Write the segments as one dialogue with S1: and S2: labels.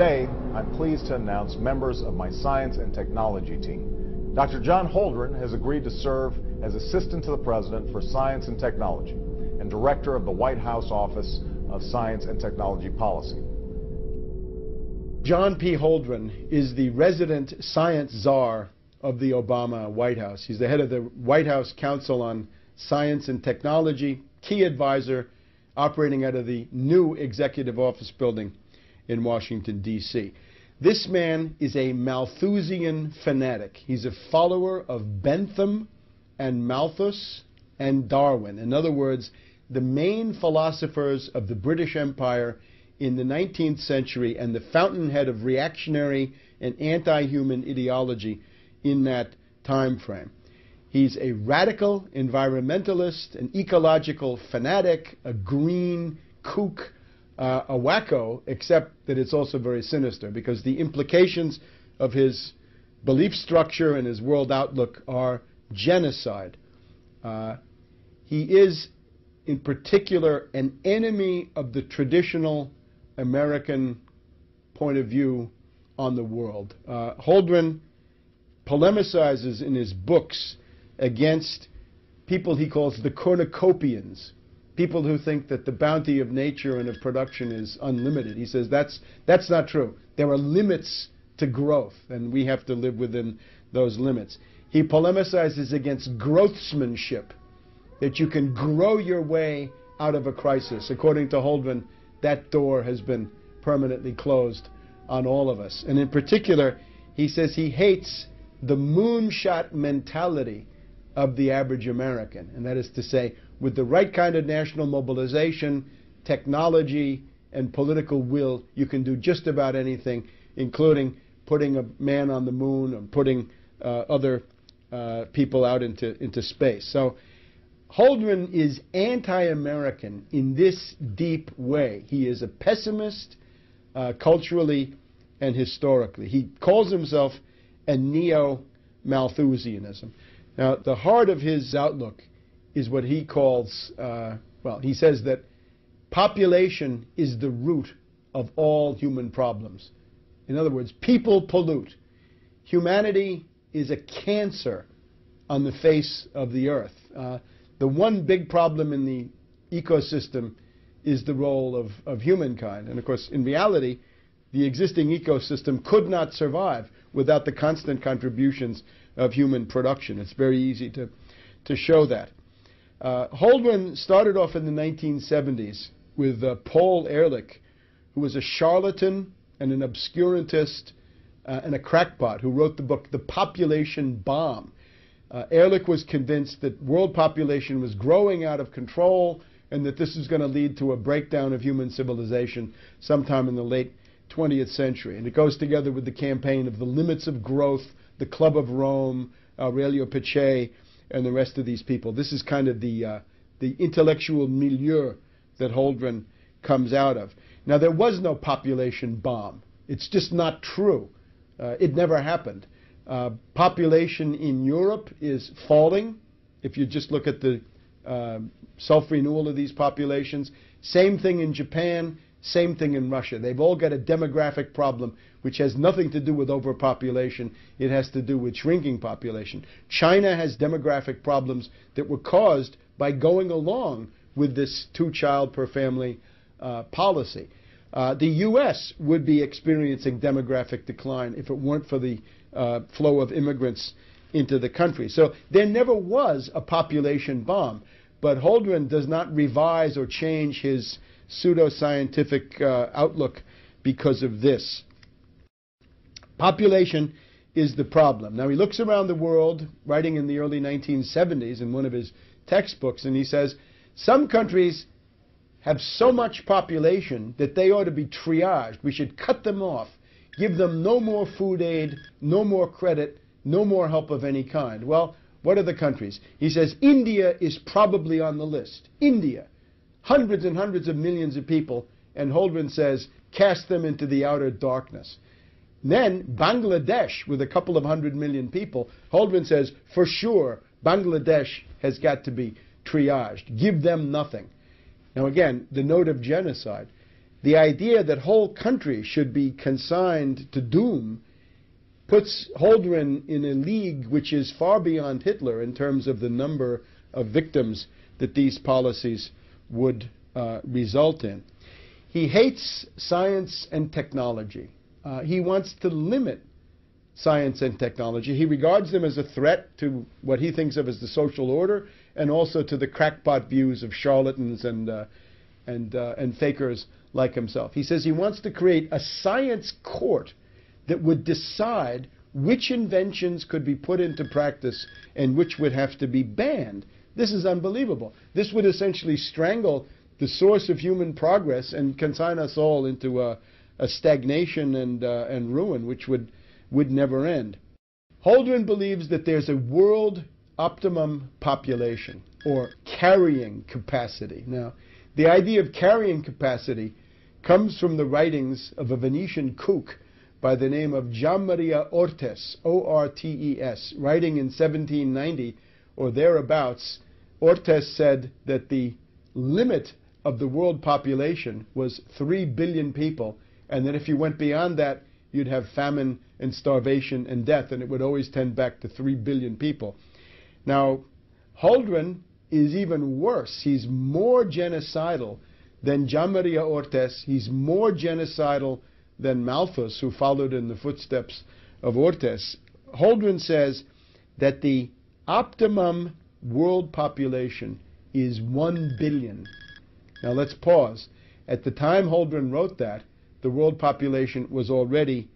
S1: Today, I'm pleased to announce members of my science and technology team. Dr. John Holdren has agreed to serve as Assistant to the President for Science and Technology and Director of the White House Office of Science and Technology Policy.
S2: John P. Holdren is the resident science czar of the Obama White House. He's the head of the White House Council on Science and Technology, key advisor operating out of the new Executive Office building in Washington, D.C. This man is a Malthusian fanatic. He's a follower of Bentham and Malthus and Darwin. In other words, the main philosophers of the British Empire in the 19th century and the fountainhead of reactionary and anti-human ideology in that time frame. He's a radical environmentalist, an ecological fanatic, a green kook, a wacko, except that it's also very sinister because the implications of his belief structure and his world outlook are genocide. He is, in particular, an enemy of the traditional American point of view on the world. Holdren polemicizes in his books against people he calls the cornucopians, people who think that the bounty of nature and of production is unlimited. He says that's not true. There are limits to growth, and we have to live within those limits. He polemicizes against growthsmanship, that you can grow your way out of a crisis. According to Holdren, that door has been permanently closed on all of us. And in particular, he says he hates the moonshot mentality of the average American. And that is to say, with the right kind of national mobilization, technology, and political will, you can do just about anything, including putting a man on the moon or putting other people out into space. So Holdren is anti-American in this deep way. He is a pessimist culturally and historically. He calls himself a neo-Malthusianism. Now, the heart of his outlook is what he calls, he says that population is the root of all human problems. In other words, people pollute. Humanity is a cancer on the face of the earth. The one big problem in the ecosystem is the role of humankind. And of course, in reality, the existing ecosystem could not survive without the constant contributions of human production. It's very easy to show that. Holdren started off in the 1970s with Paul Ehrlich, who was a charlatan and an obscurantist and a crackpot who wrote the book The Population Bomb. Ehrlich was convinced that world population was growing out of control and that this is going to lead to a breakdown of human civilization sometime in the late 20th century. And it goes together with the campaign of the limits of growth, the Club of Rome, Aurelio Peccei, and the rest of these people. This is kind of the intellectual milieu that Holdren comes out of. Now, there was no population bomb. It's just not true. It never happened. Population in Europe is falling. If you just look at the self-renewal of these populations. Same thing in Japan, same thing in Russia. They've all got a demographic problem which has nothing to do with overpopulation. It has to do with shrinking population. China has demographic problems that were caused by going along with this two-child per family policy. The U.S. would be experiencing demographic decline if it weren't for the flow of immigrants into the country. So there never was a population bomb. But Holdren does not revise or change his pseudoscientific outlook because of this. Population is the problem. Now, he looks around the world, writing in the early 1970s in one of his textbooks, and he says, some countries have so much population that they ought to be triaged. We should cut them off, give them no more food aid, no more credit, no more help of any kind. Well, what are the countries? He says India is probably on the list. India, hundreds and hundreds of millions of people, and Holdren says cast them into the outer darkness. Then Bangladesh, with a couple of 100 million people, Holdren says for sure Bangladesh has got to be triaged. Give them nothing. Now again, the note of genocide. the idea that whole countries should be consigned to doom puts Holdren in a league which is far beyond Hitler in terms of the number of victims that these policies would result in. He hates science and technology. He wants to limit science and technology. He regards them as a threat to what he thinks of as the social order, and also to the crackpot views of charlatans and fakers like himself. He says he wants to create a science court that would decide which inventions could be put into practice and which would have to be banned. This is unbelievable. This would essentially strangle the source of human progress and consign us all into a stagnation and ruin which would never end. Holdren believes that there's a world optimum population, or carrying capacity. Now, the idea of carrying capacity comes from the writings of a Venetian kook by the name of Gianmaria Ortes, O-R-T-E-S, writing in 1790 or thereabouts. Ortes said that the limit of the world population was 3 billion people, and that if you went beyond that, you'd have famine and starvation and death, and it would always tend back to 3 billion people. Now, Holdren is even worse. He's more genocidal than Gianmaria Ortes. He's more genocidal than Malthus, who followed in the footsteps of Ortes. Holdren says that the optimum world population is 1 billion. Now let's pause. At the time Holdren wrote that, the world population was already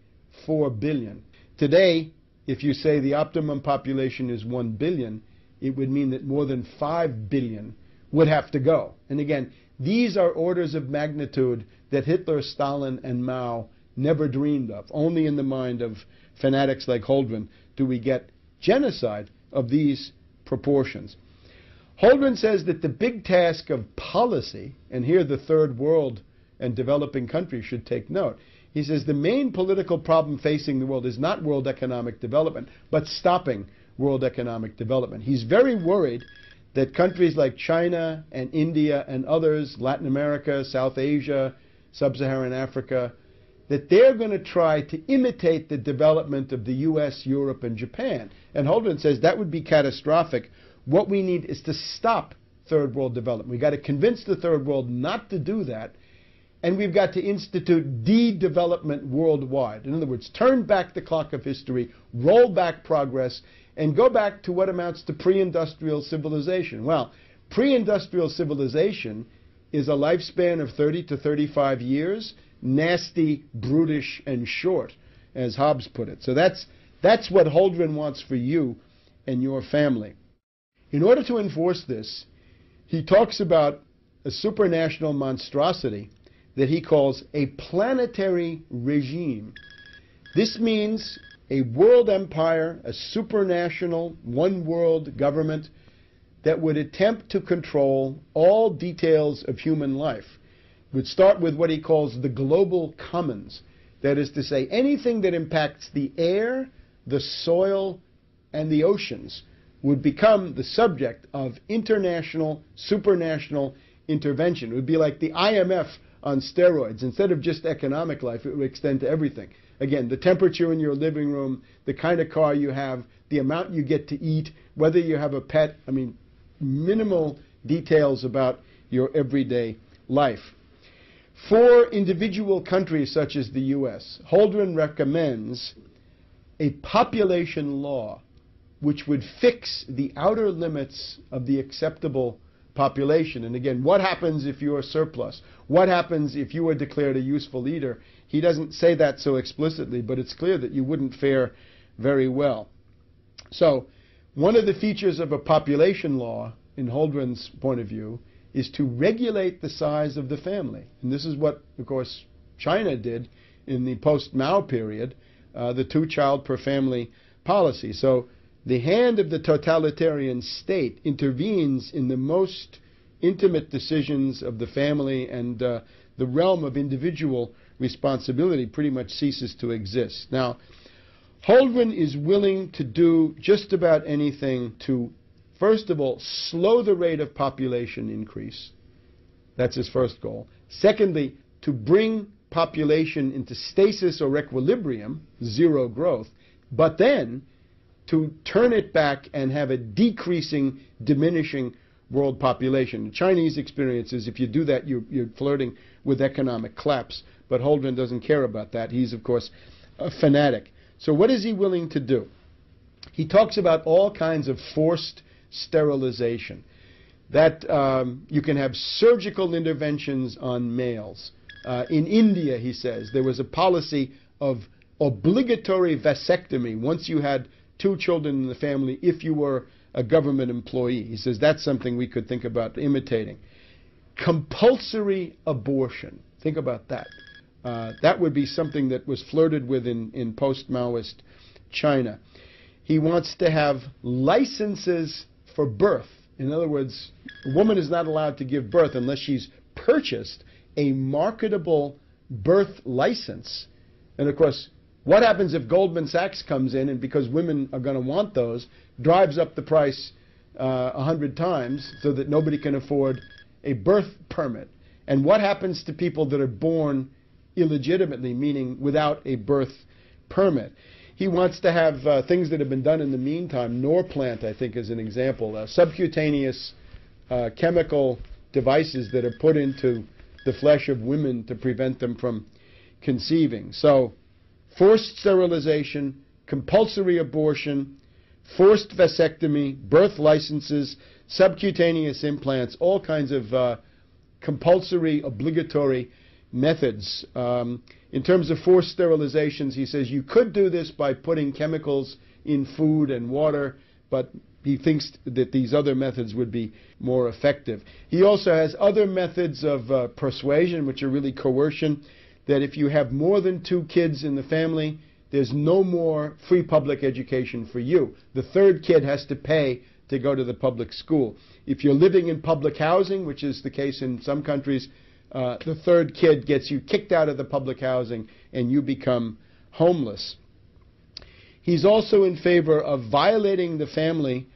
S2: 4 billion. Today, if you say the optimum population is 1 billion, it would mean that more than 5 billion would have to go. And again, these are orders of magnitude that Hitler, Stalin, and Mao never dreamed of. Only in the mind of fanatics like Holdren do we get genocide of these proportions. Holdren says that the big task of policy, and here the third world and developing countries should take note, he says the main political problem facing the world is not world economic development, but stopping world economic development. He's very worried that countries like China and India and others, Latin America, South Asia, Sub-Saharan Africa, that they're going to try to imitate the development of the US, Europe, and Japan. And Holdren says that would be catastrophic. What we need is to stop third world development. We've got to convince the third world not to do that, and we've got to institute de-development worldwide. In other words, turn back the clock of history, roll back progress, and go back to what amounts to pre-industrial civilization. Well, pre-industrial civilization is a lifespan of 30 to 35 years, nasty, brutish, and short, as Hobbes put it. So that's what Holdren wants for you and your family. In order to enforce this, he talks about a supranational monstrosity that he calls a planetary regime. This means a world empire, a supranational, one-world government that would attempt to control all details of human life. It would start with what he calls the global commons. That is to say, anything that impacts the air, the soil, and the oceans would become the subject of international, supranational intervention. It would be like the IMF on steroids. Instead of just economic life, it would extend to everything. Again, the temperature in your living room, the kind of car you have, the amount you get to eat, whether you have a pet. I mean, minimal details about your everyday life. For individual countries such as the US, Holdren recommends a population law which would fix the outer limits of the acceptable population. And again, what happens if you are surplus? What happens if you are declared a useful leader? He doesn't say that so explicitly, but it's clear that you wouldn't fare very well. So, one of the features of a population law, in Holdren's point of view, is to regulate the size of the family. And this is what, of course, China did in the post-Mao period, the two-child per family policy. So, the hand of the totalitarian state intervenes in the most intimate decisions of the family, and the realm of individual responsibility pretty much ceases to exist. Now, Holdren is willing to do just about anything to, first of all, slow the rate of population increase. That's his first goal. Secondly, to bring population into stasis or equilibrium, zero growth, but then to turn it back and have a decreasing, diminishing world population. The Chinese experience is if you do that, you're flirting with economic collapse. But Holdren doesn't care about that. He's, of course, a fanatic. So what is he willing to do? He talks about all kinds of forced sterilization. That you can have surgical interventions on males. In India, he says, there was a policy of obligatory vasectomy once you had 2 children in the family if you were a government employee. He says that's something we could think about imitating. Compulsory abortion. Think about that. That would be something that was flirted with in post-Maoist China. He wants to have licenses for birth. In other words, a woman is not allowed to give birth unless she's purchased a marketable birth license. And of course, what happens if Goldman Sachs comes in and, because women are going to want those, drives up the price 100 times so that nobody can afford a birth permit? And what happens to people that are born illegitimately, meaning without a birth permit? He wants to have things that have been done in the meantime. Norplant, I think, is an example. Subcutaneous chemical devices that are put into the flesh of women to prevent them from conceiving. So, forced sterilization, compulsory abortion, forced vasectomy, birth licenses, subcutaneous implants, all kinds of compulsory, obligatory methods. In terms of forced sterilizations, he says you could do this by putting chemicals in food and water, but he thinks that these other methods would be more effective. He also has other methods of persuasion, which are really coercion, that if you have more than 2 kids in the family, there's no more free public education for you. The 3rd kid has to pay to go to the public school. If you're living in public housing, which is the case in some countries, the 3rd kid gets you kicked out of the public housing and you become homeless. He's also in favor of violating the family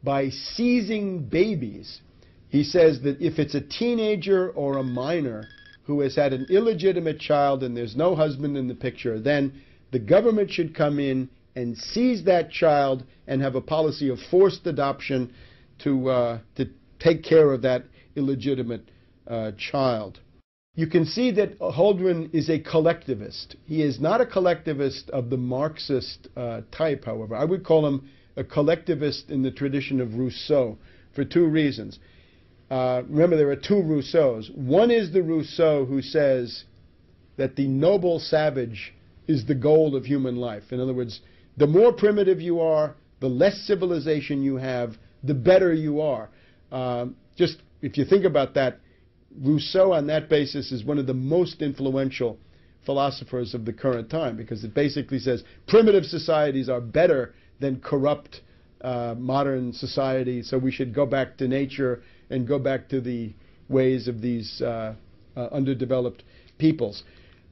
S2: by seizing babies. He says that if it's a teenager or a minor who has had an illegitimate child and there's no husband in the picture, then the government should come in and seize that child and have a policy of forced adoption to take care of that illegitimate child. You can see that Holdren is a collectivist. He is not a collectivist of the Marxist type, however. I would call him a collectivist in the tradition of Rousseau for 2 reasons. Remember, there are 2 Rousseaus. One is the Rousseau who says that the noble savage is the goal of human life. In other words, the more primitive you are, the less civilization you have, the better you are. Just if you think about that, Rousseau on that basis is one of the most influential philosophers of the current time, because it basically says primitive societies are better than corrupt modern society, so we should go back to nature and go back to the ways of these underdeveloped peoples.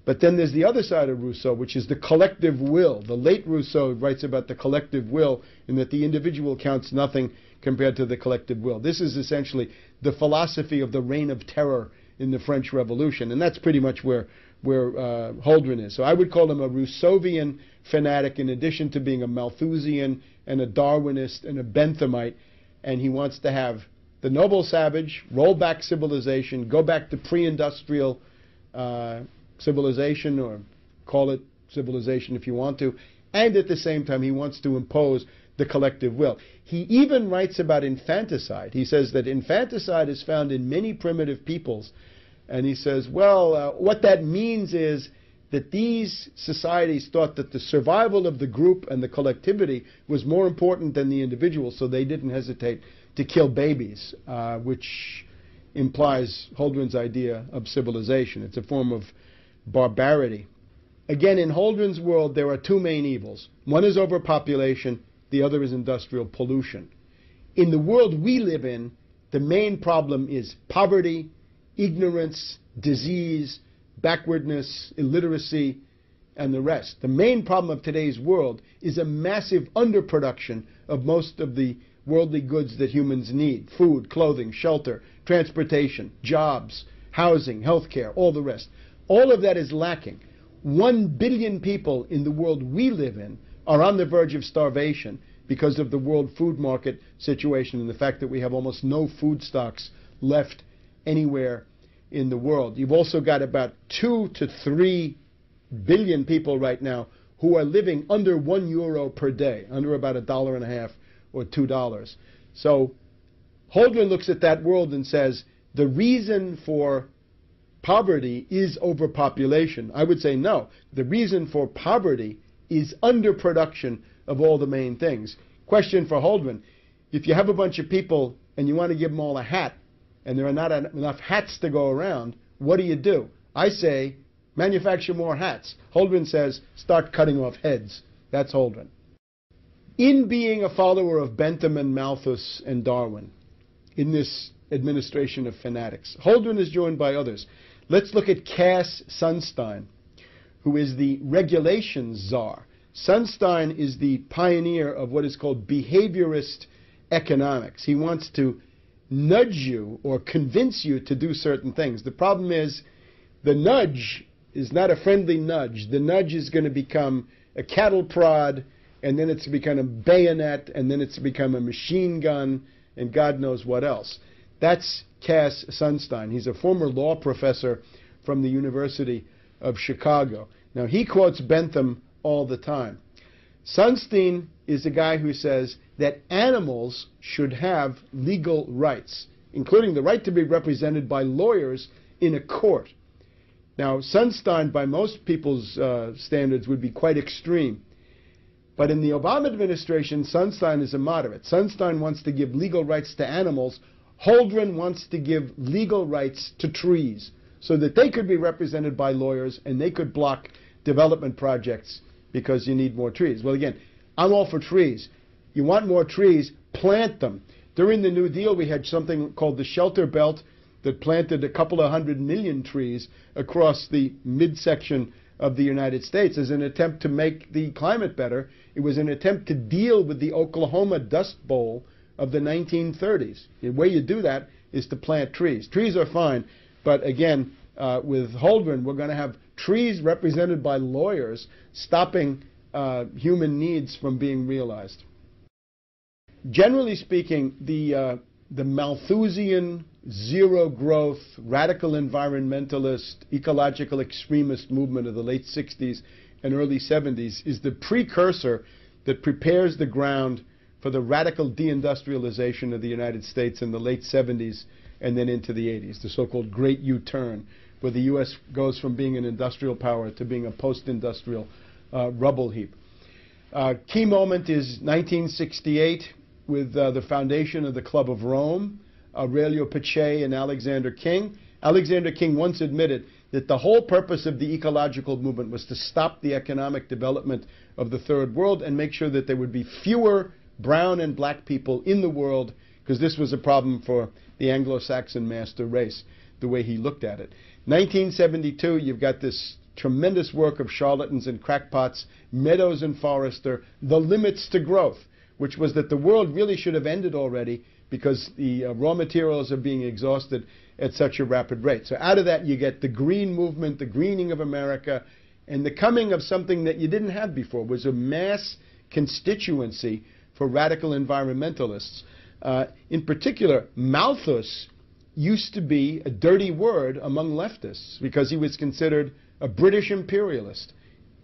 S2: But then there's the other side of Rousseau, which is the collective will. The late Rousseau writes about the collective will, and that the individual counts nothing compared to the collective will. This is essentially the philosophy of the reign of terror in the French Revolution, and that's pretty much where Holdren is. So I would call him a Rousseauvian fanatic, in addition to being a Malthusian and a Darwinist and a Benthamite, and he wants to have the noble savage, roll back civilization, go back to pre-industrial civilization, or call it civilization if you want to, and at the same time he wants to impose the collective will. He even writes about infanticide. He says that infanticide is found in many primitive peoples, and he says, well, what that means is that these societies thought that the survival of the group and the collectivity was more important than the individual, so they didn't hesitate to kill babies, which implies Holdren's idea of civilization. It's a form of barbarity. Again, in Holdren's world, there are 2 main evils. One is overpopulation, the other is industrial pollution. In the world we live in, the main problem is poverty, ignorance, disease, backwardness, illiteracy, and the rest. The main problem of today's world is a massive underproduction of most of the worldly goods that humans need: food, clothing, shelter, transportation, jobs, housing, healthcare, all the rest. All of that is lacking. 1 billion people in the world we live in are on the verge of starvation because of the world food market situation and the fact that we have almost no food stocks left anywhere in the world. You've also got about 2 to 3 billion people right now who are living under €1 per day, under about $1.50 or $2. So Holdren looks at that world and says the reason for poverty is overpopulation. I would say no. The reason for poverty is underproduction of all the main things. Question for Holdren: if you have a bunch of people and you want to give them all a hat and there are not enough hats to go around, what do? I say manufacture more hats. Holdren says start cutting off heads. That's Holdren. In being a follower of Bentham and Malthus and Darwin in this administration of fanatics, Holdren is joined by others. Let's look at Cass Sunstein, who is the regulation czar. Sunstein is the pioneer of what is called behaviorist economics. He wants to nudge you or convince you to do certain things. The problem is the nudge is not a friendly nudge. The nudge is going to become a cattle prod, and then it's become a bayonet, and then it's become a machine gun, and God knows what else. That's Cass Sunstein. He's a former law professor from the University of Chicago. Now, he quotes Bentham all the time. Sunstein is a guy who says that animals should have legal rights, including the right to be represented by lawyers in a court. Now, Sunstein, by most people's standards, would be quite extreme. But in the Obama administration, Sunstein is a moderate. Sunstein wants to give legal rights to animals. Holdren wants to give legal rights to trees so that they could be represented by lawyers and they could block development projects because you need more trees. Well, again, I'm all for trees. You want more trees, plant them. During the New Deal, we had something called the Shelter Belt that planted a couple of 100 million trees across the midsection of the United States as an attempt to make the climate better. It was an attempt to deal with the Oklahoma Dust Bowl of the 1930s. The way you do that is to plant trees. Trees are fine, but again, with Holdren, we're going to have trees represented by lawyers stopping human needs from being realized. Generally speaking, the Malthusian, zero-growth, radical environmentalist, ecological extremist movement of the late 60s and early 70s is the precursor that prepares the ground for the radical deindustrialization of the United States in the late 70s and then into the 80s, the so-called Great U-turn, where the U.S. goes from being an industrial power to being a post-industrial rubble heap. Key moment is 1968 with the foundation of the Club of Rome, Aurelio Pache and Alexander King. Alexander King once admitted that the whole purpose of the ecological movement was to stop the economic development of the third world and make sure that there would be fewer brown and black people in the world, because this was a problem for the Anglo-Saxon master race, the way he looked at it. 1972, you've got this tremendous work of charlatans and crackpots, Meadows and Forrester, The Limits to Growth, which was that the world really should have ended already because the raw materials are being exhausted at such a rapid rate. So out of that you get the green movement, the greening of America, and the coming of something that you didn't have before, was a mass constituency for radical environmentalists. In particular, Malthus used to be a dirty word among leftists because he was considered a British imperialist.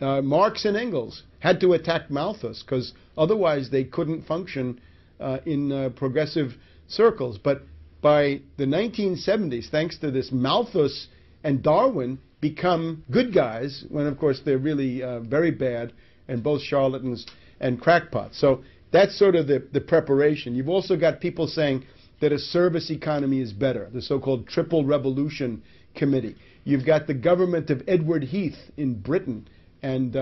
S2: Marx and Engels had to attack Malthus because otherwise they couldn't function in progressive circles. But by the 1970s, thanks to this, Malthus and Darwin become good guys when, of course, they're really very bad and both charlatans and crackpots. So that's sort of the preparation. You've also got people saying that a service economy is better, the so-called Triple Revolution Committee. You've got the government of Edward Heath in Britain and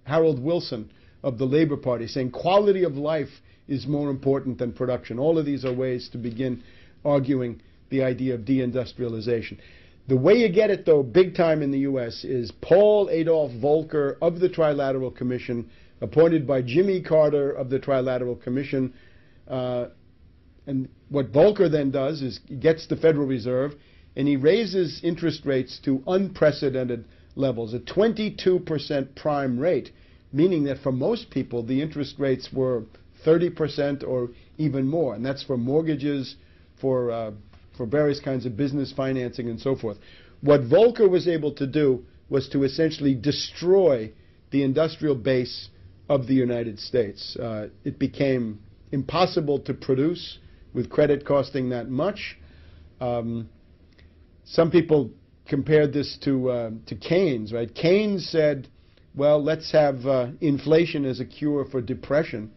S2: Harold Wilson of the Labour Party saying quality of life is more important than production. All of these are ways to begin arguing the idea of deindustrialization. The way you get it, though, big time in the U.S. is Paul Adolph Volcker of the Trilateral Commission, appointed by Jimmy Carter of the Trilateral Commission. And what Volcker then does is he gets the Federal Reserve, and he raises interest rates to unprecedented levels, a 22% prime rate, meaning that for most people the interest rates were 30% or even more, and that's for mortgages, for various kinds of business financing and so forth. What Volcker was able to do was to essentially destroy the industrial base of the United States. It became impossible to produce with credit costing that much. Some people compared this to Keynes, right? Keynes said, well, let's have inflation as a cure for depression.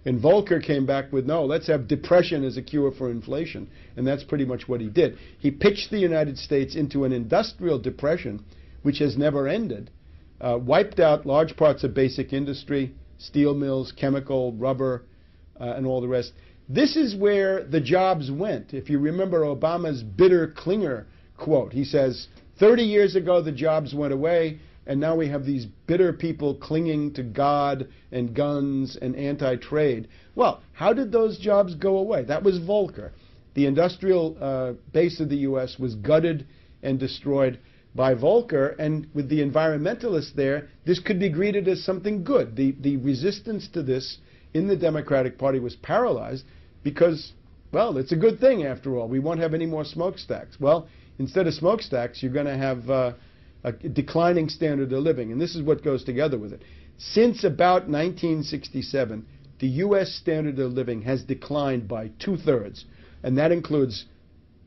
S2: And Volcker came back with, no, let's have depression as a cure for inflation. And that's pretty much what he did. He pitched the United States into an industrial depression, which has never ended, wiped out large parts of basic industry, steel mills, chemical, rubber, and all the rest. This is where the jobs went. If you remember Obama's bitter Klinger quote, he says, 30 years ago the jobs went away, and now we have these bitter people clinging to God and guns and anti-trade. Well, how did those jobs go away? That was Volcker. The industrial base of the U.S. was gutted and destroyed by Volcker, and with the environmentalists there, this could be greeted as something good. The resistance to this in the Democratic Party was paralyzed because, well, it's a good thing after all. We won't have any more smokestacks. Well, instead of smokestacks, you're going to have a declining standard of living, and this is what goes together with it. Since about 1967, the U.S. standard of living has declined by 2/3, and that includes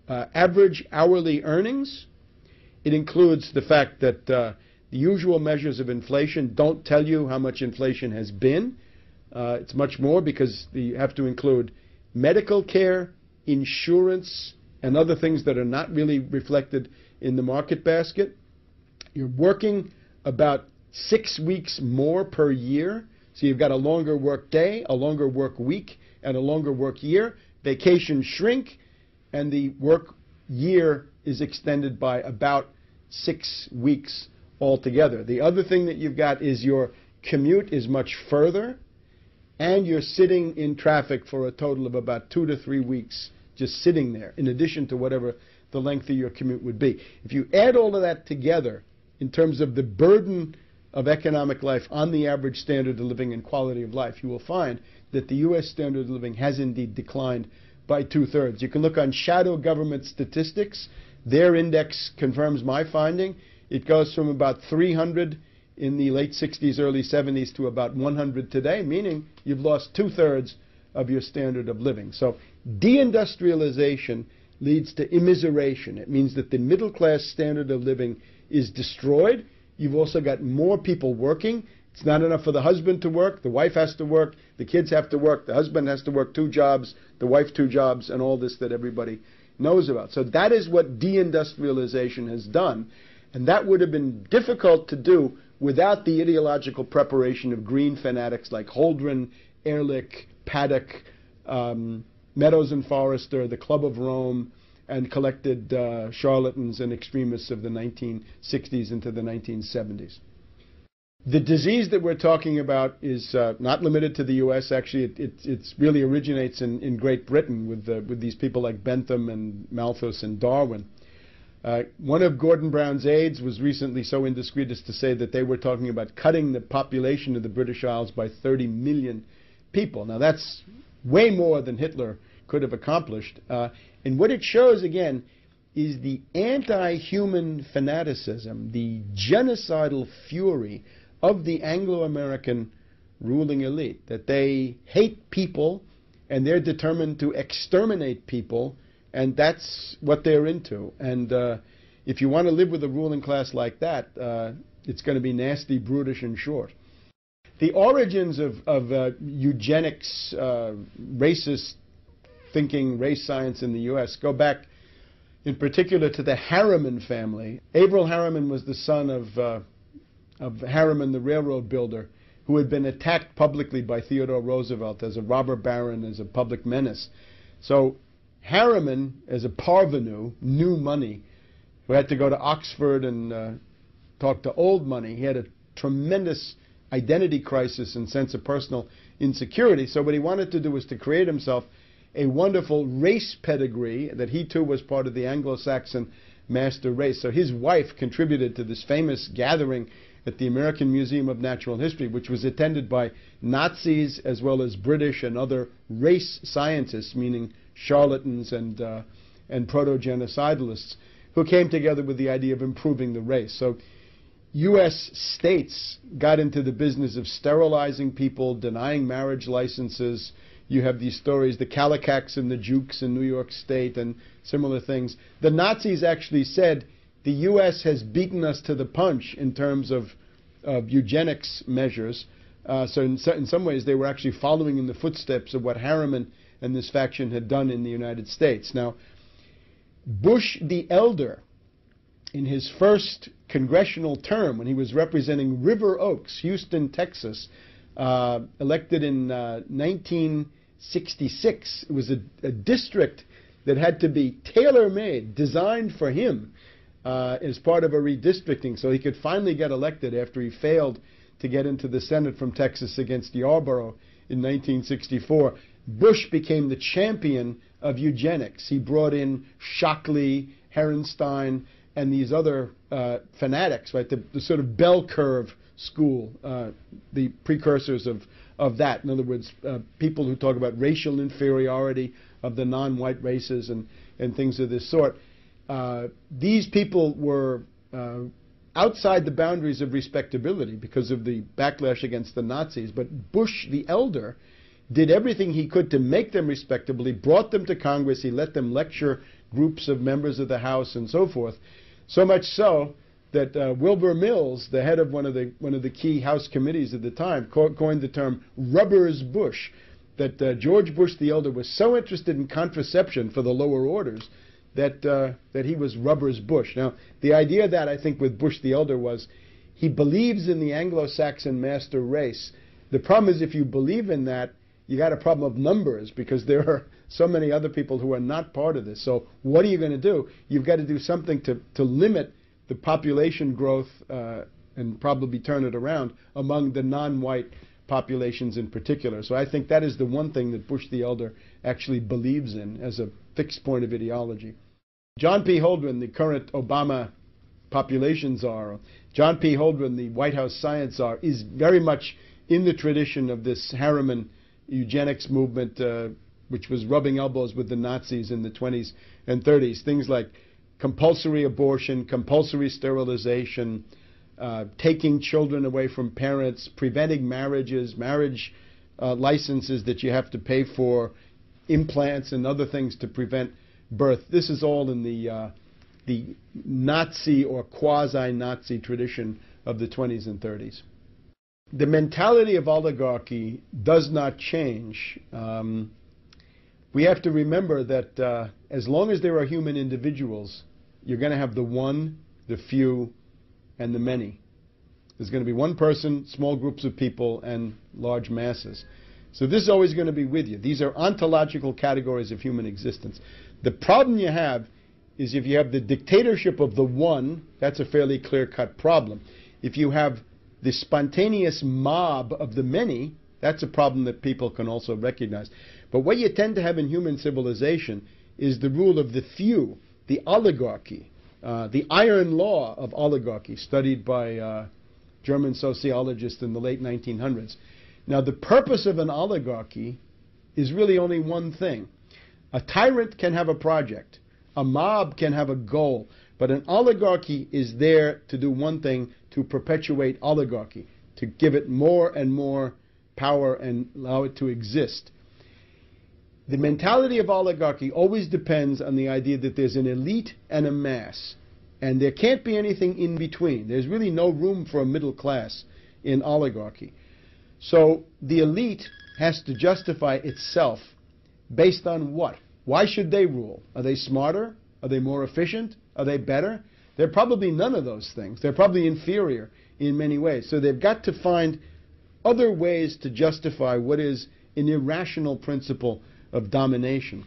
S2: average hourly earnings. It includes the fact that the usual measures of inflation don't tell you how much inflation has been. It's much more because you have to include medical care, insurance, and other things that are not really reflected in the market basket. You're working about 6 weeks more per year, so you've got a longer work day, a longer work week, and a longer work year. Vacations shrink, and the work year is extended by about 6 weeks altogether. The other thing that you've got is your commute is much further, and you're sitting in traffic for a total of about 2 to 3 weeks just sitting there, in addition to whatever the length of your commute would be. If you add all of that together in terms of the burden of economic life on the average standard of living and quality of life, you will find that the U.S. standard of living has indeed declined by 2/3. You can look on shadow government statistics. Their index confirms my finding. It goes from about 300 in the late 60s, early 70s to about 100 today, meaning you've lost 2/3 of your standard of living. So deindustrialization leads to immiseration. It means that the middle class standard of living is destroyed. You've also got more people working. It's not enough for the husband to work. The wife has to work. The kids have to work. The husband has to work 2 jobs. The wife 2 jobs, and all this that everybody knows about. So that is what deindustrialization has done. And that would have been difficult to do without the ideological preparation of green fanatics like Holdren, Ehrlich, Paddock, Meadows and Forrester, the Club of Rome, and collected charlatans and extremists of the 1960s into the 1970s. The disease that we're talking about is not limited to the U.S. Actually, it really originates in Great Britain with these people like Bentham and Malthus and Darwin. One of Gordon Brown's aides was recently so indiscreet as to say that they were talking about cutting the population of the British Isles by 30 million people. Now, that's way more than Hitler could have accomplished. And what it shows, again, is the anti-human fanaticism, the genocidal fury of the Anglo-American ruling elite, that they hate people and they're determined to exterminate people, and that's what they're into. And if you want to live with a ruling class like that, it's going to be nasty, brutish, and short. The origins of eugenics, racist thinking, race science in the U.S. go back in particular to the Harriman family. Averell Harriman was the son of Harriman, the railroad builder, who had been attacked publicly by Theodore Roosevelt as a robber baron, as a public menace. So Harriman, as a parvenu, new money, who had to go to Oxford and talk to old money, he had a tremendous identity crisis and sense of personal insecurity. So what he wanted to do was to create himself a wonderful race pedigree, that he too was part of the Anglo-Saxon master race. So his wife contributed to this famous gathering at the American Museum of Natural History, which was attended by Nazis as well as British and other race scientists, meaning charlatans and proto-genocidalists, who came together with the idea of improving the race. So U.S. states got into the business of sterilizing people, denying marriage licenses. You have these stories, the Kallikaks and the Jukes in New York State and similar things. The Nazis actually said, the U.S. has beaten us to the punch in terms of eugenics measures. So in some ways they were actually following in the footsteps of what Harriman and this faction had done in the United States. Now, Bush the Elder, in his first congressional term, when he was representing River Oaks, Houston, Texas, elected in 1966, it was a district that had to be tailor-made, designed for him, as part of a redistricting, so he could finally get elected after he failed to get into the Senate from Texas against Yarborough in 1964. Bush became the champion of eugenics. He brought in Shockley, Herenstein, and these other fanatics, right? The sort of bell curve school, the precursors of that. In other words, people who talk about racial inferiority of the non-white races and things of this sort. These people were outside the boundaries of respectability because of the backlash against the Nazis, but Bush the Elder did everything he could to make them respectable. He brought them to Congress, he let them lecture groups of members of the House and so forth, so much so that Wilbur Mills, the head of one of the key House committees at the time, coined the term Rubbers Bush, that George Bush the Elder was so interested in contraception for the lower orders that he was Rubbers Bush. Now, the idea that I think with Bush the Elder was he believes in the Anglo-Saxon master race. The problem is if you believe in that, you got a problem of numbers because there are so many other people who are not part of this. So what are you going to do? You've got to do something to limit the population growth and probably turn it around among the non-white populations in particular. So I think that is the one thing that Bush the Elder actually believes in as a fixed point of ideology. John P. Holdren, the current Obama population czar, John P. Holdren, the White House science czar, is very much in the tradition of this Harriman eugenics movement, which was rubbing elbows with the Nazis in the 20s and 30s. Things like compulsory abortion, compulsory sterilization, taking children away from parents, preventing marriages, marriage licenses that you have to pay for, implants and other things to prevent birth. This is all in the Nazi or quasi-Nazi tradition of the 20s and 30s. The mentality of oligarchy does not change. We have to remember that as long as there are human individuals, you're going to have the one, the few, and the many. There's going to be one person, small groups of people, and large masses. So this is always going to be with you. These are ontological categories of human existence. The problem you have is if you have the dictatorship of the one, that's a fairly clear-cut problem. If you have the spontaneous mob of the many, that's a problem that people can also recognize. But what you tend to have in human civilization is the rule of the few, the oligarchy, the iron law of oligarchy, studied by German sociologists in the late 1900s. Now, the purpose of an oligarchy is really only one thing. A tyrant can have a project. A mob can have a goal. But an oligarchy is there to do one thing, to perpetuate oligarchy, to give it more and more power and allow it to exist. The mentality of oligarchy always depends on the idea that there's an elite and a mass. And there can't be anything in between. There's really no room for a middle class in oligarchy. So the elite has to justify itself based on what? Why should they rule? Are they smarter? Are they more efficient? Are they better? They're probably none of those things. They're probably inferior in many ways. So they've got to find other ways to justify what is an irrational principle of domination.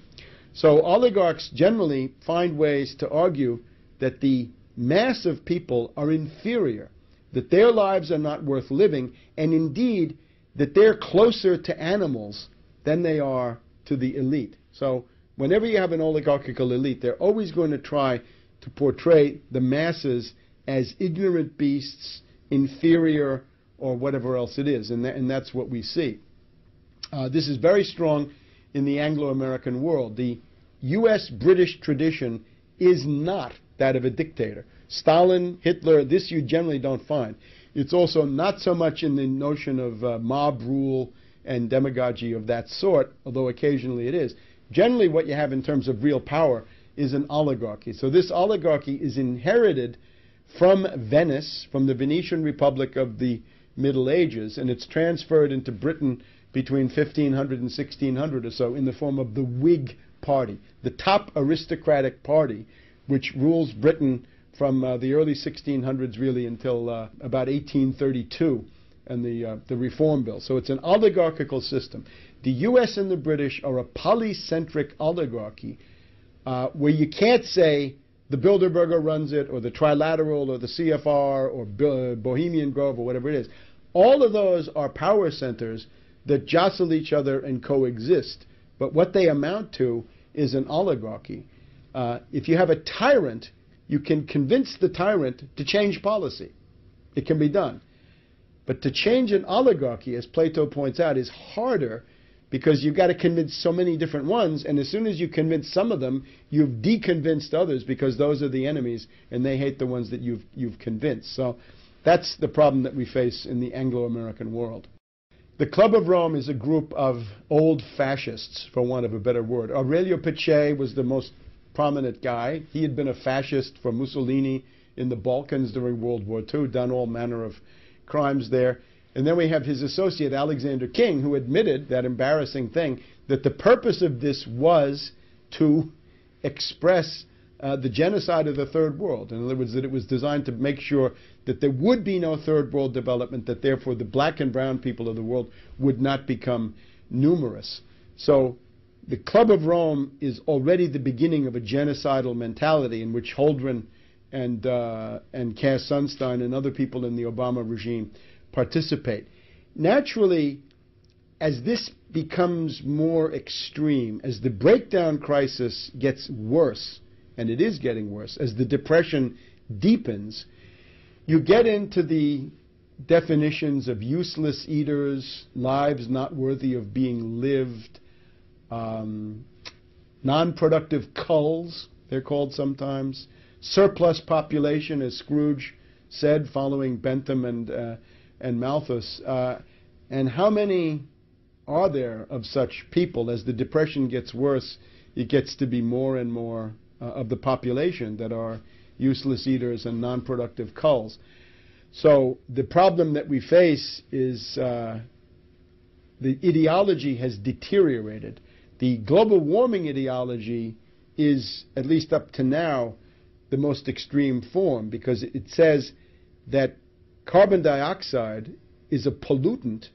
S2: So oligarchs generally find ways to argue that the mass of people are inferior, that their lives are not worth living, and indeed that they're closer to animals than they are to the elite. So whenever you have an oligarchical elite, they're always going to try to portray the masses as ignorant beasts, inferior, or whatever else it is. And that's what we see. This is very strong in the Anglo-American world. The U.S.-British tradition is not that of a dictator. Stalin, Hitler, this you generally don't find. It's also not so much in the notion of mob rule and demagogy of that sort, although occasionally it is. Generally what you have in terms of real power is an oligarchy. So this oligarchy is inherited from Venice, from the Venetian Republic of the Middle Ages, and it's transferred into Britain between 1500 and 1600 or so in the form of the Whig Party, the top aristocratic party which rules Britain from the early 1600s really until about 1832 and the Reform Bill. So it's an oligarchical system. The U.S. and the British are a polycentric oligarchy where you can't say the Bilderberger runs it, or the Trilateral, or the CFR, or Bohemian Grove, or whatever it is. All of those are power centers that jostle each other and coexist. But what they amount to is an oligarchy. If you have a tyrant, you can convince the tyrant to change policy. It can be done. But to change an oligarchy, as Plato points out, is harder because you've got to convince so many different ones, and as soon as you convince some of them, you've deconvinced others because those are the enemies and they hate the ones that you've convinced. So that's the problem that we face in the Anglo-American world. The Club of Rome is a group of old fascists, for want of a better word. Aurelio Peccei was the most prominent guy. He had been a fascist for Mussolini in the Balkans during World War II, done all manner of crimes there. And then we have his associate, Alexander King, who admitted that embarrassing thing, that the purpose of this was to express the genocide of the Third World. In other words, that it was designed to make sure that there would be no Third World development, that therefore the black and brown people of the world would not become numerous. So the Club of Rome is already the beginning of a genocidal mentality in which Holdren and Cass Sunstein and other people in the Obama regime participate. Naturally, as this becomes more extreme, as the breakdown crisis gets worse, and it is getting worse, as the depression deepens, you get into the definitions of useless eaters, lives not worthy of being lived, non-productive culls, they're called sometimes, surplus population, as Scrooge said, following Bentham and Malthus. And how many are there of such people? As the depression gets worse, it gets to be more and more of the population that are useless eaters and non-productive culls. So the problem that we face is the ideology has deteriorated. The global warming ideology is, at least up to now, the most extreme form, because it says that carbon dioxide is a pollutant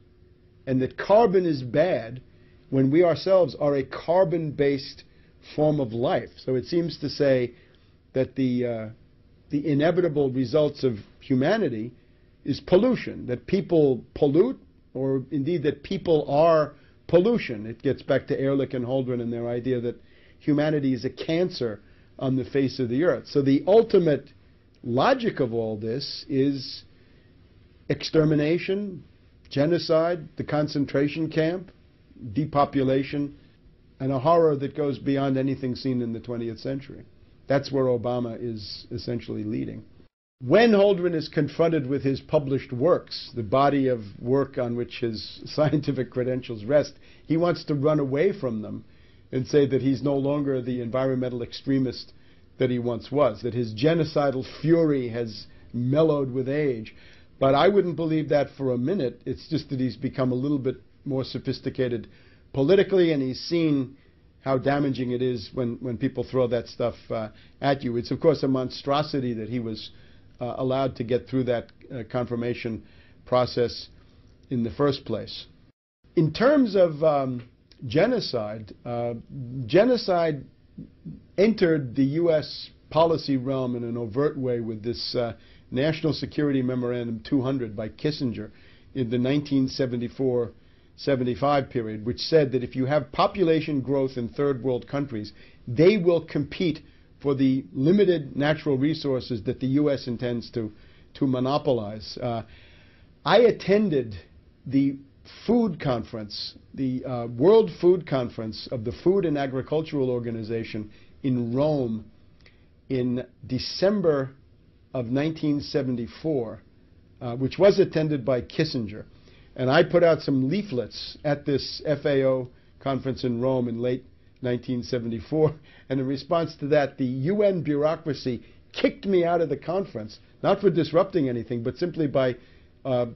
S2: and that carbon is bad when we ourselves are a carbon-based form of life. So it seems to say that the inevitable results of humanity is pollution, that people pollute, or indeed that people are pollution. It gets back to Ehrlich and Holdren and their idea that humanity is a cancer on the face of the earth. So the ultimate logic of all this is extermination, genocide, the concentration camp, depopulation, and a horror that goes beyond anything seen in the 20th century. That's where Obama is essentially leading. When Holdren is confronted with his published works, the body of work on which his scientific credentials rest, he wants to run away from them and say that he's no longer the environmental extremist that he once was, that his genocidal fury has mellowed with age. But I wouldn't believe that for a minute. It's just that he's become a little bit more sophisticated politically, and he's seen how damaging it is when people throw that stuff at you. It's, of course, a monstrosity that he was allowed to get through that confirmation process in the first place. In terms of genocide, genocide entered the U.S. policy realm in an overt way with this National Security Memorandum 200 by Kissinger in the 1974-75 period, which said that if you have population growth in third world countries, they will compete for the limited natural resources that the U.S. intends to monopolize. I attended the food conference, the World Food Conference of the Food and Agricultural Organization in Rome in December of 1974, which was attended by Kissinger. And I put out some leaflets at this FAO conference in Rome in late 1974, and in response to that, the UN bureaucracy kicked me out of the conference, not for disrupting anything, but simply by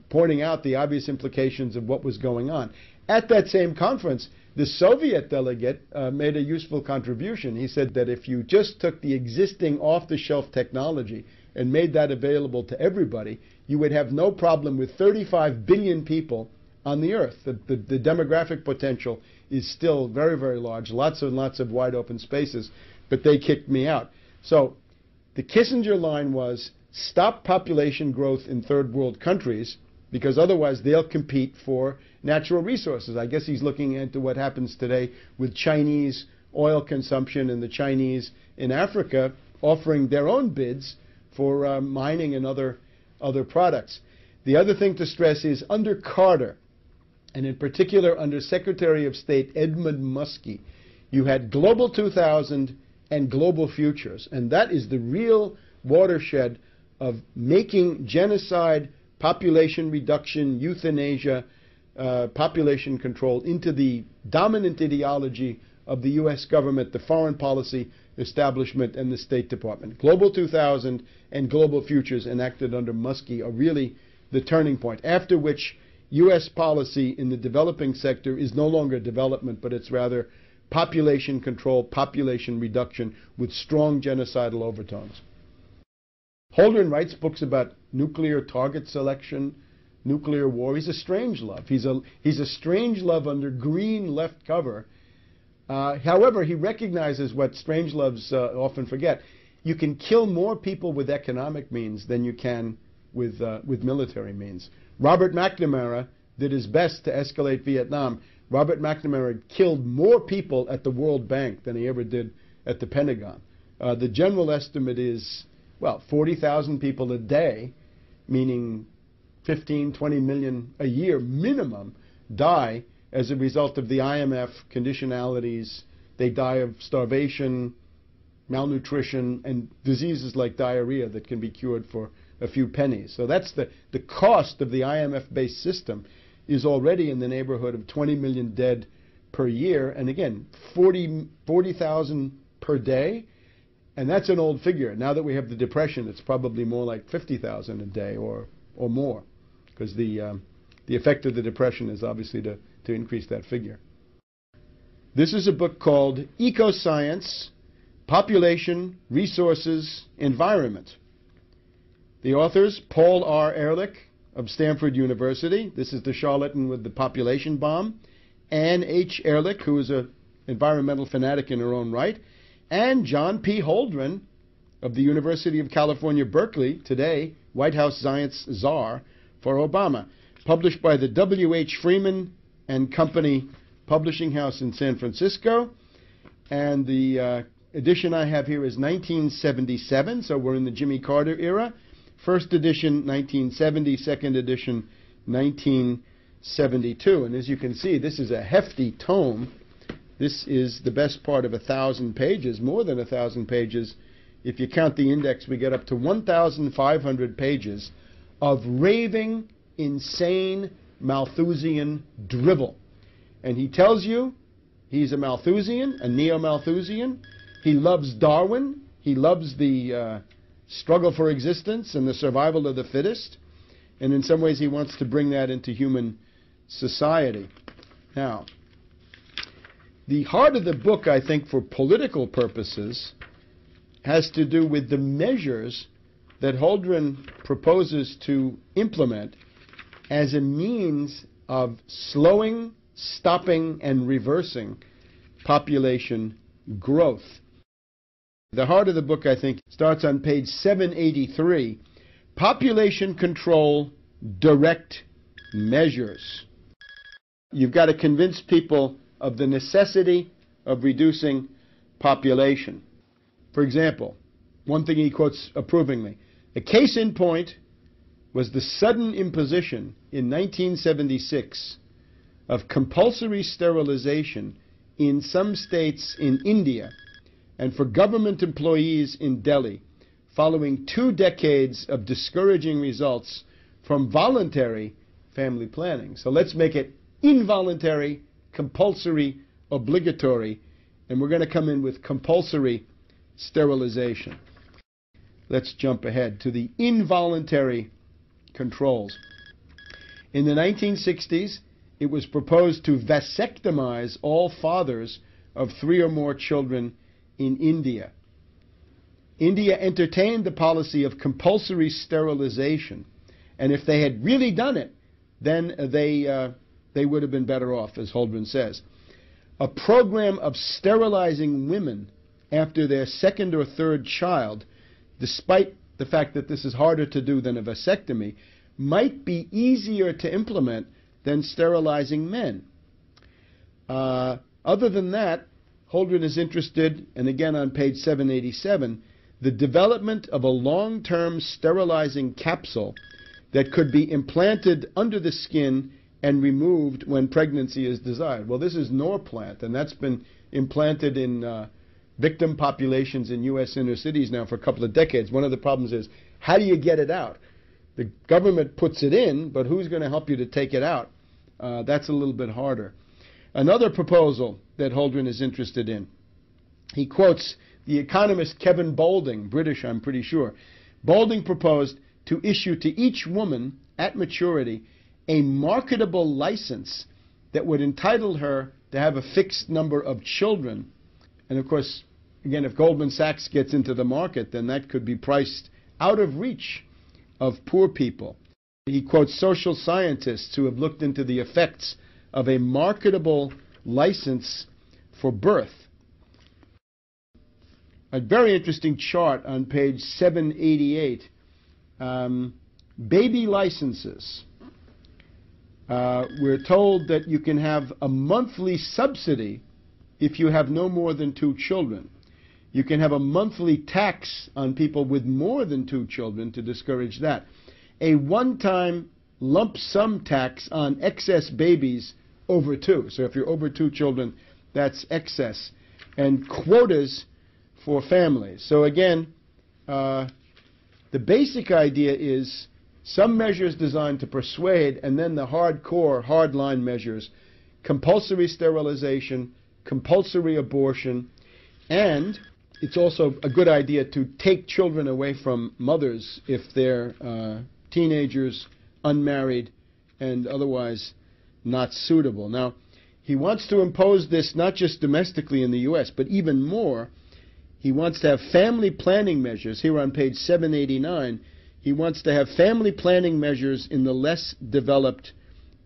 S2: pointing out the obvious implications of what was going on. At that same conference, the Soviet delegate made a useful contribution. He said that if you just took the existing off-the-shelf technology and made that available to everybody, you would have no problem with 35 billion people on the earth. The demographic potential is still very, very large, lots and lots of wide open spaces, but they kicked me out. So the Kissinger line was, stop population growth in third world countries, because otherwise they'll compete for natural resources. I guess he's looking into what happens today with Chinese oil consumption and the Chinese in Africa offering their own bids for mining and other products. The other thing to stress is under Carter, and in particular under Secretary of State Edmund Muskie, you had Global 2000 and Global Futures, and that is the real watershed of making genocide, population reduction, euthanasia, population control into the dominant ideology of the U.S. government, the foreign policy establishment, and the State Department. Global 2000 and Global Futures enacted under Muskie are really the turning point, after which U.S. policy in the developing sector is no longer development, but it's rather population control, population reduction with strong genocidal overtones. Holdren writes books about nuclear target selection, nuclear war. He's a strangelove. He's a strangelove under green left cover. However, he recognizes what strangeloves often forget. You can kill more people with economic means than you can with military means. Robert McNamara did his best to escalate Vietnam. Robert McNamara killed more people at the World Bank than he ever did at the Pentagon. The general estimate is, well, 40,000 people a day, meaning 15, 20 million a year minimum, die as a result of the IMF conditionalities. They die of starvation, malnutrition, and diseases like diarrhea that can be cured for a few pennies. So that's the cost of the IMF-based system is already in the neighborhood of 20 million dead per year. And again, 40,000 per day. And that's an old figure. Now that we have the Depression, it's probably more like 50,000 a day or more, because the effect of the Depression is obviously to increase that figure. This is a book called Ecoscience, Population, Resources, Environment. The authors, Paul R. Ehrlich of Stanford University. This is the charlatan with the population bomb. Ann H. Ehrlich, who is an environmental fanatic in her own right. And John P. Holdren of the University of California, Berkeley, today White House science czar for Obama. Published by the W.H. Freeman and Company Publishing House in San Francisco. And the edition I have here is 1977, so we're in the Jimmy Carter era. First edition, 1970. Second edition, 1972. And as you can see, this is a hefty tome. This is the best part of 1,000 pages, more than 1,000 pages. If you count the index, we get up to 1,500 pages of raving, insane Malthusian drivel. And he tells you he's a Malthusian, a neo-Malthusian. He loves Darwin. He loves the struggle for existence and the survival of the fittest. And in some ways he wants to bring that into human society. Now, the heart of the book, I think, for political purposes, has to do with the measures that Holdren proposes to implement as a means of slowing, stopping, and reversing population growth. The heart of the book, I think, starts on page 783. Population control direct measures. You've got to convince people of the necessity of reducing population. For example, one thing he quotes approvingly, a case in point was the sudden imposition in 1976 of compulsory sterilization in some states in India and for government employees in Delhi, following 2 decades of discouraging results from voluntary family planning. So let's make it involuntary, compulsory, obligatory, and we're going to come in with compulsory sterilization. Let's jump ahead to the involuntary controls. In the 1960s, it was proposed to vasectomize all fathers of 3 or more children in India. India entertained the policy of compulsory sterilization, and if they had really done it, then they would have been better off, as Holdren says. A program of sterilizing women after their 2nd or 3rd child, despite the fact that this is harder to do than a vasectomy, might be easier to implement than sterilizing men. Other than that, Holdren is interested, and again on page 787, the development of a long-term sterilizing capsule that could be implanted under the skin and removed when pregnancy is desired. Well, this is Norplant, and that's been implanted in victim populations in U.S. inner cities now for a couple of decades. One of the problems is, how do you get it out? The government puts it in, but who's going to help you to take it out? That's a little bit harder. Another proposal that Holdren is interested in, he quotes the economist Kevin Boulding, British I'm pretty sure. Boulding proposed to issue to each woman at maturity a marketable license that would entitle her to have a fixed number of children. And of course, again, if Goldman Sachs gets into the market, then that could be priced out of reach of poor people. He quotes social scientists who have looked into the effects of a marketable license for birth. A very interesting chart on page 788. Baby licenses. We're told that you can have a monthly subsidy if you have no more than 2 children. You can have a monthly tax on people with more than 2 children to discourage that. A one-time lump sum tax on excess babies over 2. So if you're over 2 children, that's excess. And quotas for families. So again, the basic idea is some measures designed to persuade, and then the hardcore, hardline measures, compulsory sterilization, compulsory abortion, and it's also a good idea to take children away from mothers if they're teenagers, unmarried, and otherwise not suitable. Now, he wants to impose this not just domestically in the U.S., but even more. He wants to have family planning measures. Here on page 789, he wants to have family planning measures in the less developed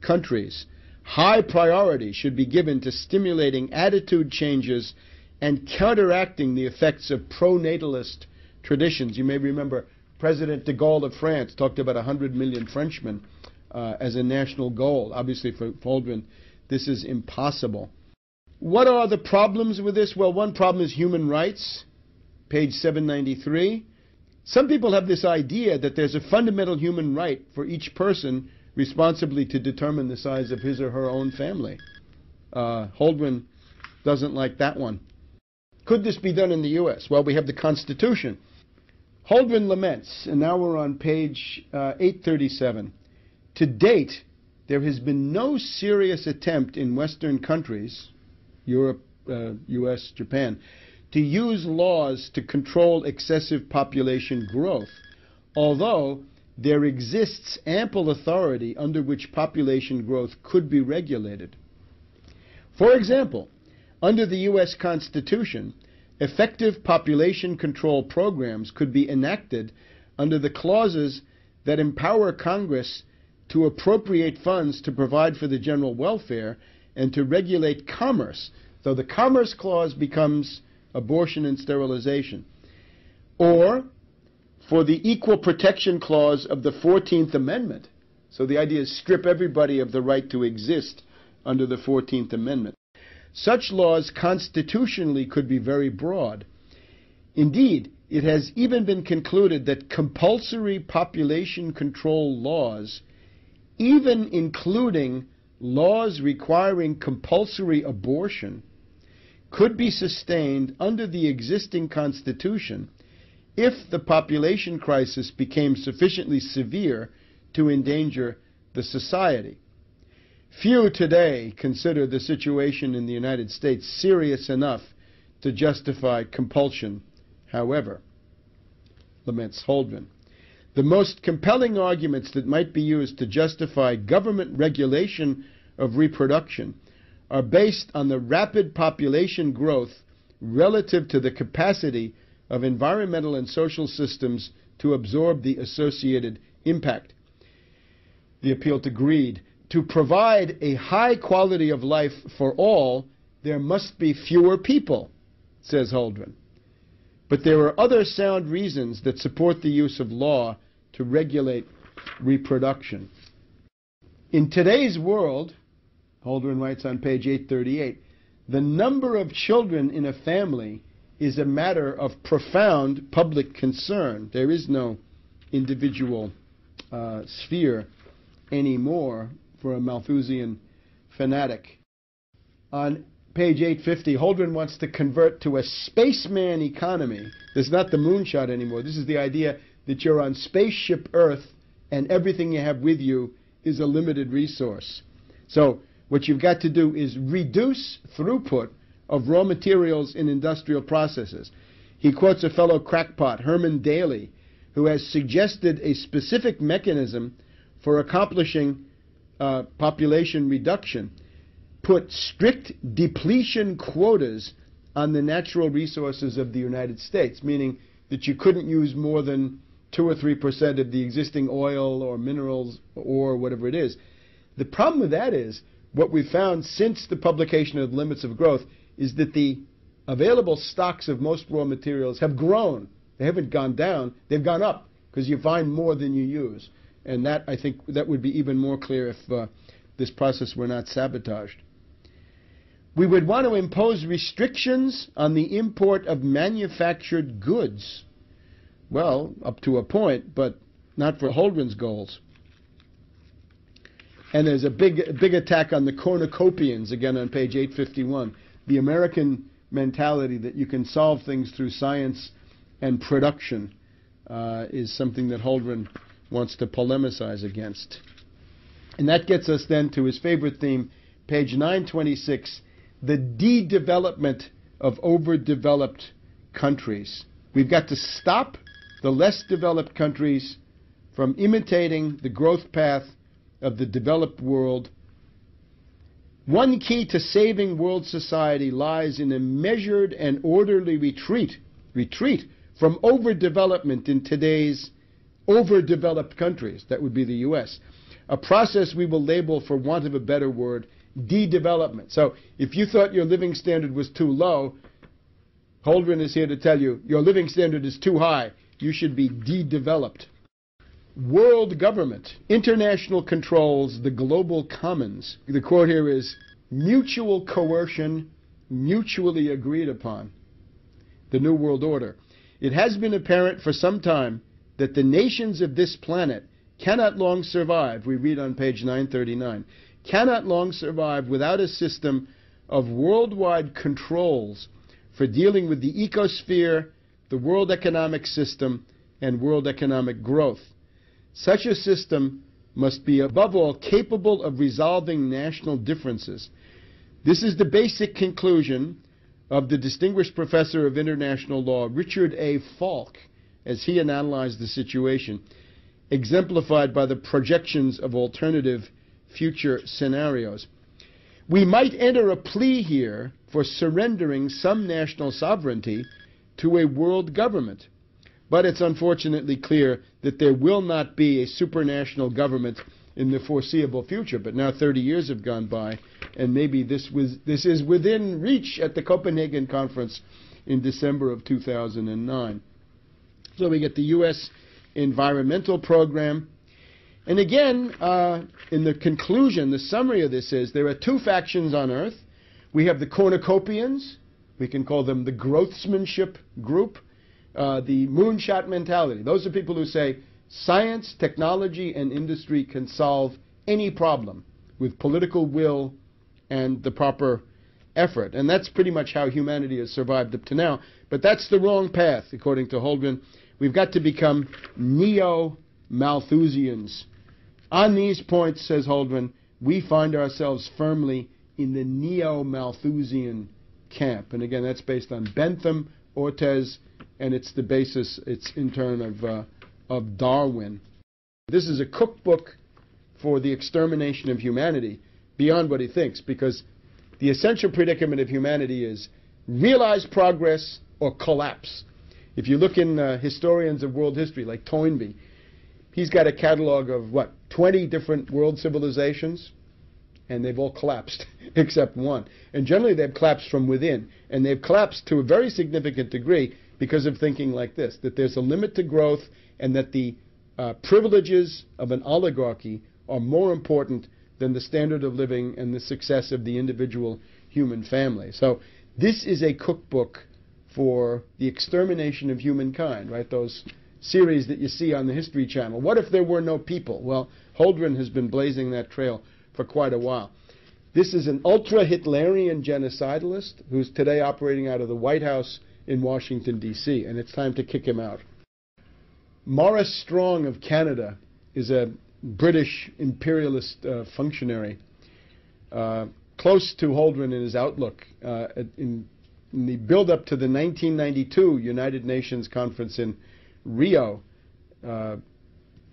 S2: countries. High priority should be given to stimulating attitude changes and counteracting the effects of pro-natalist traditions. You may remember President de Gaulle of France talked about 100 million Frenchmen as a national goal. Obviously, for Holdren, this is impossible. What are the problems with this? Well, one problem is human rights, page 793. Some people have this idea that there's a fundamental human right for each person responsibly to determine the size of his or her own family. Holdren doesn't like that one. Could this be done in the U.S.? Well, we have the Constitution. Holdren laments, and now we're on page 837. To date, there has been no serious attempt in Western countries, Europe, U.S., Japan, to use laws to control excessive population growth, although there exists ample authority under which population growth could be regulated. For example, under the U.S. Constitution, effective population control programs could be enacted under the clauses that empower Congress to appropriate funds to provide for the general welfare and to regulate commerce, though the Commerce Clause becomes abortion and sterilization. Or for the Equal Protection Clause of the 14th Amendment. So the idea is strip everybody of the right to exist under the 14th Amendment. Such laws constitutionally could be very broad. Indeed, it has even been concluded that compulsory population control laws, even including laws requiring compulsory abortion, could be sustained under the existing Constitution if the population crisis became sufficiently severe to endanger the society. Few today consider the situation in the United States serious enough to justify compulsion, however, laments Holdren. The most compelling arguments that might be used to justify government regulation of reproduction are based on the rapid population growth relative to the capacity of environmental and social systems to absorb the associated impact. The appeal to greed. To provide a high quality of life for all, there must be fewer people, says Holdren. But there are other sound reasons that support the use of law to regulate reproduction. In today's world, Holdren writes on page 838, the number of children in a family is a matter of profound public concern. There is no individual sphere anymore for a Malthusian fanatic. On page 850, Holdren wants to convert to a spaceman economy. This is not the moonshot anymore. This is the idea that you're on spaceship Earth and everything you have with you is a limited resource. So what you've got to do is reduce throughput of raw materials in industrial processes. He quotes a fellow crackpot, Herman Daly, who has suggested a specific mechanism for accomplishing population reduction. Put strict depletion quotas on the natural resources of the United States, meaning that you couldn't use more than 2 or 3% of the existing oil or minerals or whatever it is. The problem with that is, what we've found since the publication of the Limits of Growth is that the available stocks of most raw materials have grown. They haven't gone down, they've gone up, because you find more than you use. And that, I think, that would be even more clear if this process were not sabotaged. We would want to impose restrictions on the import of manufactured goods. Well, up to a point, but not for Holdren's goals. And there's a big attack on the cornucopians, again on page 851. The American mentality that you can solve things through science and production is something that Holdren wants to polemicize against. And that gets us then to his favorite theme, page 926, the de-development of overdeveloped countries. We've got to stop the less developed countries from imitating the growth path of the developed world. One key to saving world society lies in a measured and orderly retreat from overdevelopment in today's overdeveloped countries. That would be the U.S. A process we will label, for want of a better word, de-development. So if you thought your living standard was too low, Holdren is here to tell you your living standard is too high. You should be de-developed. World government, international controls, the global commons. The quote here is, mutual coercion, mutually agreed upon. The New World Order. It has been apparent for some time that the nations of this planet cannot long survive, we read on page 939, cannot long survive without a system of worldwide controls for dealing with the ecosphere, the world economic system, and world economic growth. Such a system must be, above all, capable of resolving national differences. This is the basic conclusion of the distinguished professor of international law, Richard A. Falk, as he analyzed the situation, exemplified by the projections of alternative future scenarios. We might enter a plea here for surrendering some national sovereignty to a world government. But it's unfortunately clear that there will not be a supranational government in the foreseeable future. But now 30 years have gone by, and maybe this is within reach at the Copenhagen conference in December of 2009. So we get the U.S. environmental program. And again, in the conclusion, the summary of this is there are two factions on Earth. We have the cornucopians. We can call them the growthsmanship group. the moonshot mentality. Those are people who say science, technology, and industry can solve any problem with political will and the proper effort. And that's pretty much how humanity has survived up to now. But that's the wrong path, according to Holdren. We've got to become neo-Malthusians. On these points, says Holdren, we find ourselves firmly in the neo-Malthusian camp. And again, that's based on Bentham, Ortiz, and it's the basis, it's in turn of Darwin. This is a cookbook for the extermination of humanity beyond what he thinks, because the essential predicament of humanity is realize progress or collapse. If you look in historians of world history like Toynbee, he's got a catalog of, 20 different world civilizations, and they've all collapsed except one. And generally they've collapsed from within, and they've collapsed to a very significant degree because of thinking like this, that there's a limit to growth and that the privileges of an oligarchy are more important than the standard of living and the success of the individual human family. So this is a cookbook for the extermination of humankind, right? Those series that you see on the History Channel. What if there were no people? Well, Holdren has been blazing that trail for quite a while. This is an ultra-Hitlerian genocidalist who's today operating out of the White House in Washington, D.C., and it's time to kick him out. Maurice Strong of Canada is a British imperialist functionary, close to Holdren in his outlook. In the build-up to the 1992 United Nations Conference in Rio,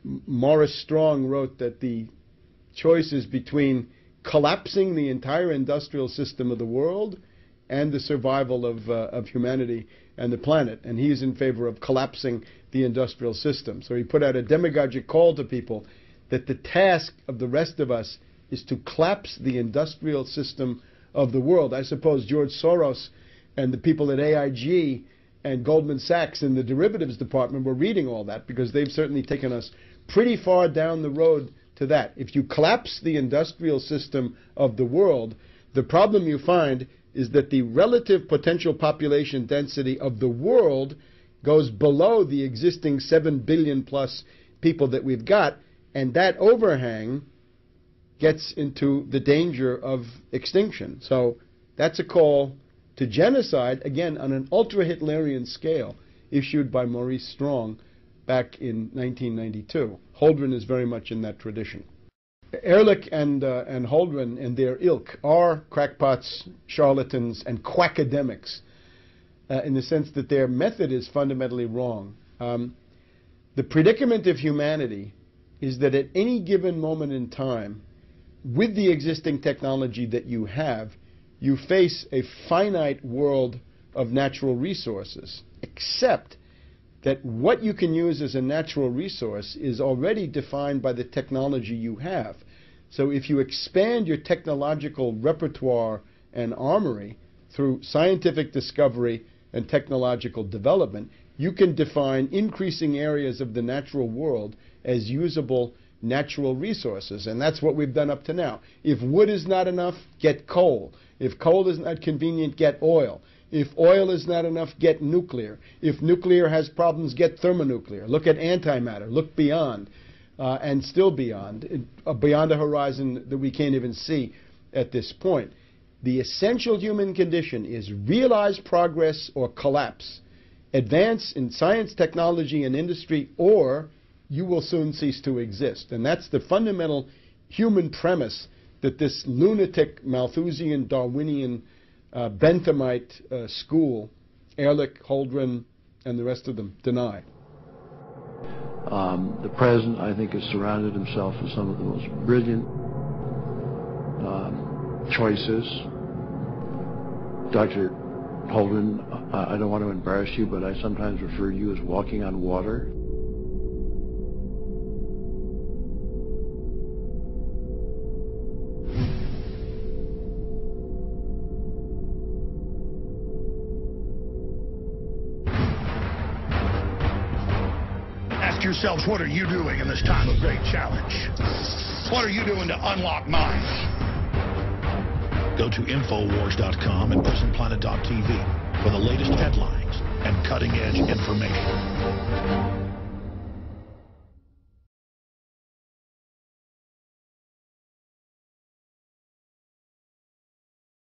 S2: Maurice Strong wrote that the choice is between collapsing the entire industrial system of the world and the survival of humanity and the planet. And he is in favor of collapsing the industrial system. So he put out a demagogic call to people that the task of the rest of us is to collapse the industrial system of the world. I suppose George Soros and the people at AIG and Goldman Sachs in the derivatives department were reading all that, because they've certainly taken us pretty far down the road to that. If you collapse the industrial system of the world, the problem you find is that the relative potential population density of the world goes below the existing 7 billion plus people that we've got, and that overhang gets into the danger of extinction. So that's a call to genocide, again, on an ultra-Hitlerian scale, issued by Maurice Strong back in 1992. Holdren is very much in that tradition. Ehrlich and Holdren and their ilk are crackpots, charlatans, and quackademics, in the sense that their method is fundamentally wrong. The predicament of humanity is that at any given moment in time, with the existing technology that you have, you face a finite world of natural resources, except that what you can use as a natural resource is already defined by the technology you have. So if you expand your technological repertoire and armory through scientific discovery and technological development, you can define increasing areas of the natural world as usable natural resources. And that's what we've done up to now. If wood is not enough, get coal. If coal is not convenient, get oil. If oil is not enough, get nuclear. If nuclear has problems, get thermonuclear. Look at antimatter. Look beyond, and still beyond a horizon that we can't even see at this point. The essential human condition is realize progress or collapse. Advance in science, technology, and industry, or you will soon cease to exist. And that's the fundamental human premise that this lunatic, Malthusian, Darwinian, Benthamite school, Ehrlich, Holdren, and the rest of them, deny.
S3: The president, I think, has surrounded himself with some of the most brilliant choices. Dr. Holdren, I don't want to embarrass you, but I sometimes refer to you as walking on water.
S4: Ask yourselves, what are you doing in this time of great challenge? What are you doing to unlock minds? Go to Infowars.com and PrisonPlanet.tv. for the latest headlines and cutting-edge information.